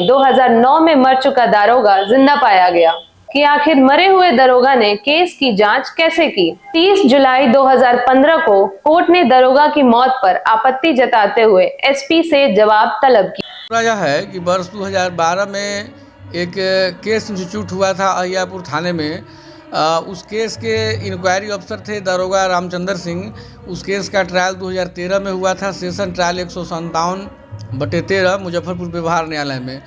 2009 में मर चुका दारोगा जिंदा पाया गया कि आखिर मरे हुए दरोगा ने केस की जांच कैसे की। 30 जुलाई 2015 को कोर्ट ने दरोगा की मौत पर आपत्ति जताते हुए एसपी से जवाब तलब किया। यह है कि वर्ष 2012 में एक केस इंस्टीट्यूट हुआ था अहियापुर थाने में। उस केस के इंक्वायरी अफसर थे दरोगा रामचंद्र सिंह। उस केस का ट्रायल 2013 में हुआ था, सेशन ट्रायल 157/13 मुजफ्फरपुर व्यवहार न्यायालय में।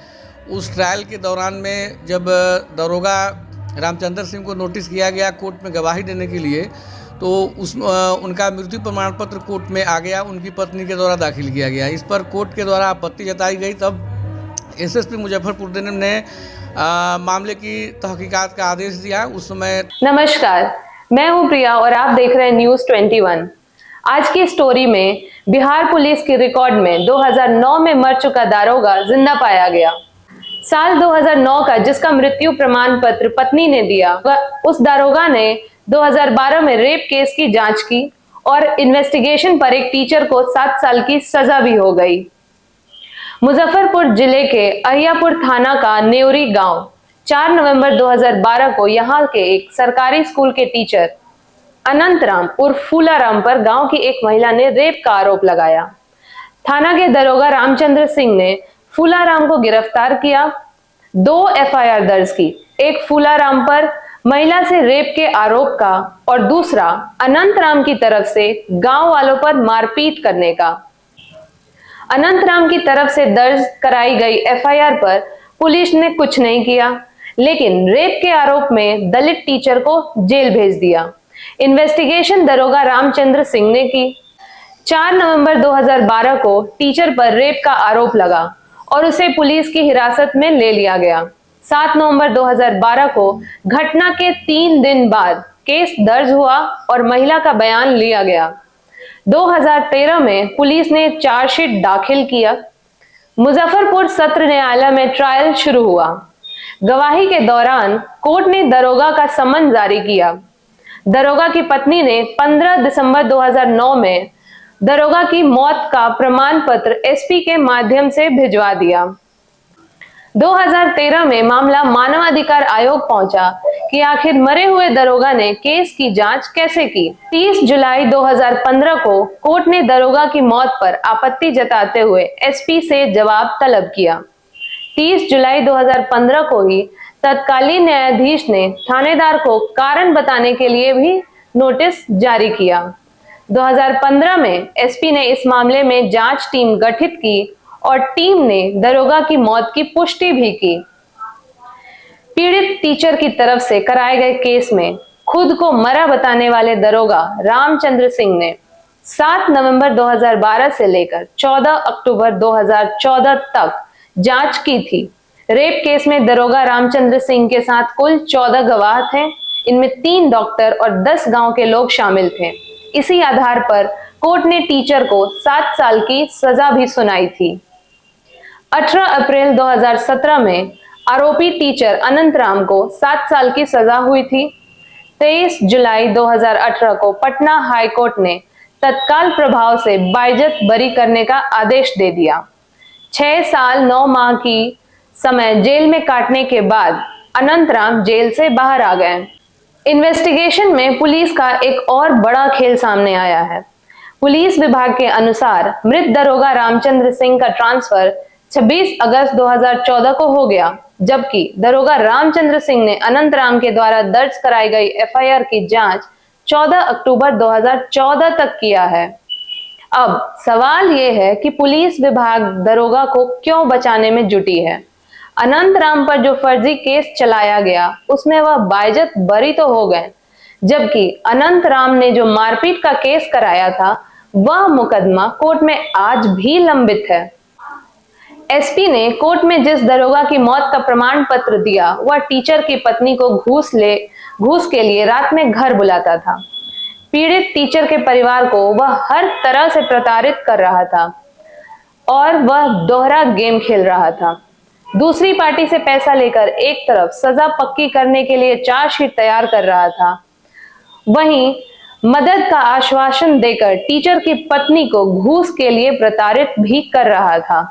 उस ट्रायल के दौरान में जब दरोगा रामचंद्र सिंह को नोटिस किया गया कोर्ट में गवाही देने के लिए, तो उनका मृत्यु प्रमाण पत्र कोर्ट में आ गया, उनकी पत्नी के द्वारा दाखिल किया गया। इस पर कोर्ट के द्वारा आपत्ति जताई गई। तब एसएसपी मुजफ्फरपुर ने मामले की तहकीकात का आदेश दिया। उस समय नमस्कार, मैं हूं प्रिया और आप देख रहे हैं न्यूज़ 21। आज की स्टोरी में बिहार पुलिस के रिकॉर्ड में 2009 में मर चुका दारोगा जिंदा पाया गया। साल 2009 का जिसका मृत्यु प्रमाण पत्र पत्नी ने दिया, उस दारोगा ने 2012 में रेप केस की जांच की और इन्वेस्टिगेशन पर एक टीचर को 7 साल की सजा भी हो गई। मुजफ्फरपुर जिले के अहियापुर थाना का नेवरी गांव 4 नवंबर 2012 को यहां के एक सरकारी स्कूल के टीचर अनंतराम उर्फ फूलाराम पर गांव की एक महिला ने रेप का आरोप लगाया। थाना के दरोगा रामचंद्र सिंह ने फूलाराम को गिरफ्तार किया, 2 एफआईआर दर्ज की, एक फूलाराम पर महिला से रेप के आरोप का और दूसरा अनंतराम की तरफ से गांव वालों पर मारपीट करने का। अनंतराम की तरफ से दर्ज कराई गई एफआईआर पर पुलिस ने कुछ नहीं किया, लेकिन रेप के आरोप में दलित टीचर को जेल भेज दिया। इन्वेस्टिगेशन दरोगा रामचंद्र सिंह ने की। 4 नवंबर 2012 को टीचर पर रेप का आरोप लगा और उसे पुलिस की हिरासत में ले लिया गया। 7 नवंबर 2012 को घटना के 3 दिन बाद केस दर्ज हुआ और महिला का बयान लिया गया। 2013 में पुलिस ने चार्जशीट दाखिल किया। मुजफ्फरपुर सत्र न्यायालय में ट्रायल शुरू हुआ। गवाही के दौरान कोर्ट ने दरोगा का समन जारी किया। दरोगा की पत्नी ने 15 दिसंबर 2009 में दरोगा की मौत का प्रमाण पत्र एसपी के माध्यम से भिजवा दिया। 2013 में मामला मानवाधिकार आयोग पहुंचा कि आखिर मरे हुए दरोगा ने केस की जांच कैसे की। 30 जुलाई 2015 को कोर्ट ने दरोगा की मौत पर आपत्ति जताते हुए एसपी से जवाब तलब किया। 30 जुलाई 2015 को ही तत्कालीन न्यायाधीश ने थानेदार को कारण बताने के लिए भी नोटिस जारी किया। 2015 में एसपी ने इस मामले में जांच टीम गठित की और टीम ने दरोगा की मौत की पुष्टि भी की। पीड़ित टीचर की तरफ से कराए गए केस में खुद को मरा बताने वाले दरोगा रामचंद्र सिंह ने 7 नवंबर 2012 से लेकर 14 अक्टूबर 2014 तक जांच की थी। रेप केस में दरोगा रामचंद्र सिंह के साथ कुल 14 गवाह थे। इनमें 3 डॉक्टर और 10 गांव के लोग शामिल थे। इसी आधार पर कोर्ट ने टीचर को 7 साल की सजा भी सुनाई थी। 18 अप्रैल 2017 में आरोपी टीचर अनंतराम को 7 साल की सजा हुई थी। 23 जुलाई 2018 को पटना हाई कोर्ट ने तत्काल प्रभाव से बाइज्जत बरी करने का आदेश दे दिया। 6 साल 9 माह की समय जेल में काटने के बाद अनंतराम जेल से बाहर आ गए। इन्वेस्टिगेशन में पुलिस का एक और बड़ा खेल सामने आया है। पुलिस विभाग के अनुसार मृत दरोगा रामचंद्र सिंह का ट्रांसफर 26 अगस्त 2014 को हो गया, जबकि दरोगा रामचंद्र सिंह ने अनंतराम के द्वारा दर्ज कराई गई एफआईआर की जांच 14 अक्टूबर 2014 तक किया है। अब सवाल यह है कि पुलिस विभाग दरोगा को क्यों बचाने में जुटी है। अनंतराम पर जो फर्जी केस चलाया गया उसमें वह बाइज्जत बरी तो हो गए, जबकि अनंतराम ने जो मारपीट का केस कराया था वह मुकदमा कोर्ट में आज भी लंबित है। एसपी ने कोर्ट में जिस दरोगा की मौत का प्रमाण पत्र दिया वह टीचर की पत्नी को घूस के लिए रात में घर बुलाता था। पीड़ित टीचर के परिवार को वह हर तरह से प्रताड़ित कर रहा था और वह दोहरा गेम खेल रहा था। दूसरी पार्टी से पैसा लेकर एक तरफ सजा पक्की करने के लिए चार्जशीट तैयार कर रहा था, वहीं मदद का आश्वासन देकर टीचर की पत्नी को घूस के लिए प्रताड़ित भी कर रहा था।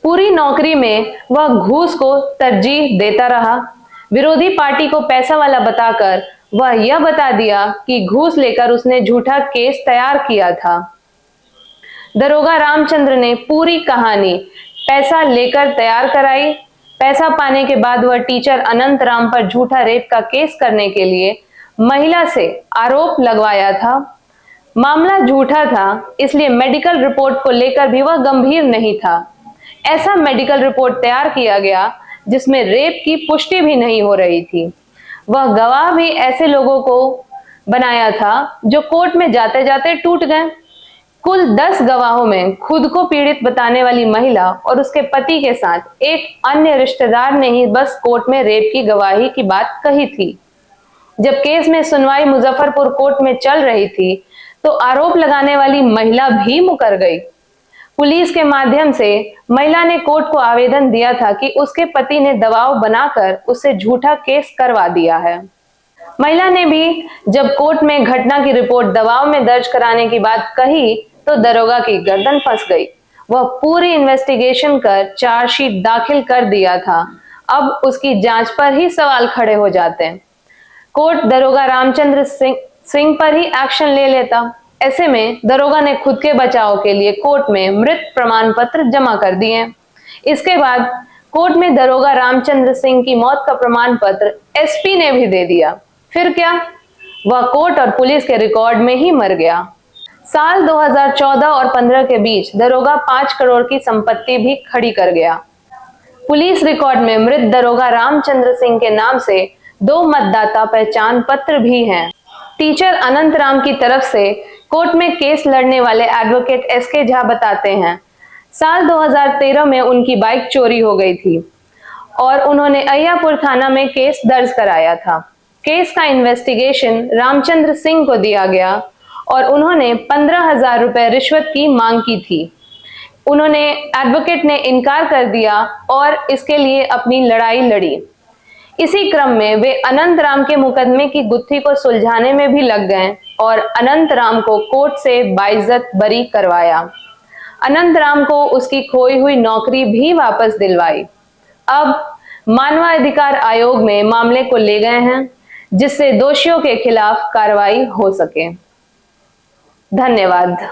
पूरी नौकरी में वह घूस को तरजीह देता रहा। विरोधी पार्टी को पैसा वाला बताकर वह यह बता दिया कि घूस लेकर उसने झूठा केस तैयार किया था। दरोगा रामचंद्र ने पूरी कहानी पैसा लेकर तैयार कराई। पैसा पाने के बाद वह टीचर अनंत राम पर झूठा रेप का केस करने के लिए महिला से आरोप लगवाया था। मामला झूठा था, इसलिए मेडिकल रिपोर्ट को लेकर भी वह गंभीर नहीं था। ऐसा मेडिकल रिपोर्ट तैयार किया गया जिसमें रेप की पुष्टि भी नहीं हो रही थी। वह गवाह भी ऐसे लोगों को बनाया था जो कोर्ट में जाते जाते टूट गए। कुल 10 गवाहों में खुद को पीड़ित बताने वाली महिला और उसके पति के साथ एक अन्य रिश्तेदार ने ही बस कोर्ट में रेप की गवाही की बात कही थी। जब केस में सुनवाई मुजफ्फरपुर कोर्ट में चल रही थी तो आरोप लगाने वाली महिला भी मुकर गई। पुलिस के माध्यम से महिला ने कोर्ट को आवेदन दिया था कि उसके पति ने दबाव बनाकर उससे झूठा केस करवा दिया है। महिला ने भी जब कोर्ट में घटना की रिपोर्ट दबाव में दर्ज कराने की बात कही तो दरोगा की गर्दन फंस गई। वह पूरी इन्वेस्टिगेशन कर चार्जशीट दाखिल कर दिया था। अब उसकी जांच पर ही सवाल खड़े हो जाते हैं। कोर्ट दरोगा रामचंद्र सिंह पर ही एक्शन ले लेता। ऐसे में दरोगा ने खुद के बचाव के लिए कोर्ट में मृत प्रमाण पत्र जमा कर दिए। इसके बाद कोर्ट में दरोगा रामचंद्र सिंह की मौत का प्रमाण पत्र एसपी ने भी दे दिया। फिर क्या, वह कोर्ट और पुलिस के रिकॉर्ड में ही मर गया। साल 2014 और 15 के बीच दरोगा 5 करोड़ की संपत्ति भी खड़ी कर गया। पुलिस रिकॉर्ड में मृत दरोगा रामचंद्र सिंह के नाम से 2 मतदाता पहचान पत्र भी हैं। टीचर अनंत राम की तरफ से कोर्ट में केस लड़ने वाले एडवोकेट एसके झा बताते हैं, साल 2013 में उनकी बाइक चोरी हो गई थी और उन्होंने अय्यापुर थाना में केस दर्ज कराया था। केस का इन्वेस्टिगेशन रामचंद्र सिंह को दिया गया और उन्होंने 15,000 रुपए रिश्वत की मांग की थी। उन्होंने एडवोकेट ने इनकार कर दिया और इसके लिए अपनी लड़ाई लड़ी। इसी क्रम में वे अनंत राम के मुकदमे की गुत्थी को सुलझाने में भी लग गए और अनंत राम को कोर्ट से बाइज्जत बरी करवाया। अनंत राम को उसकी खोई हुई नौकरी भी वापस दिलवाई। अब मानवाधिकार आयोग में मामले को ले गए हैं जिससे दोषियों के खिलाफ कार्रवाई हो सके। धन्यवाद।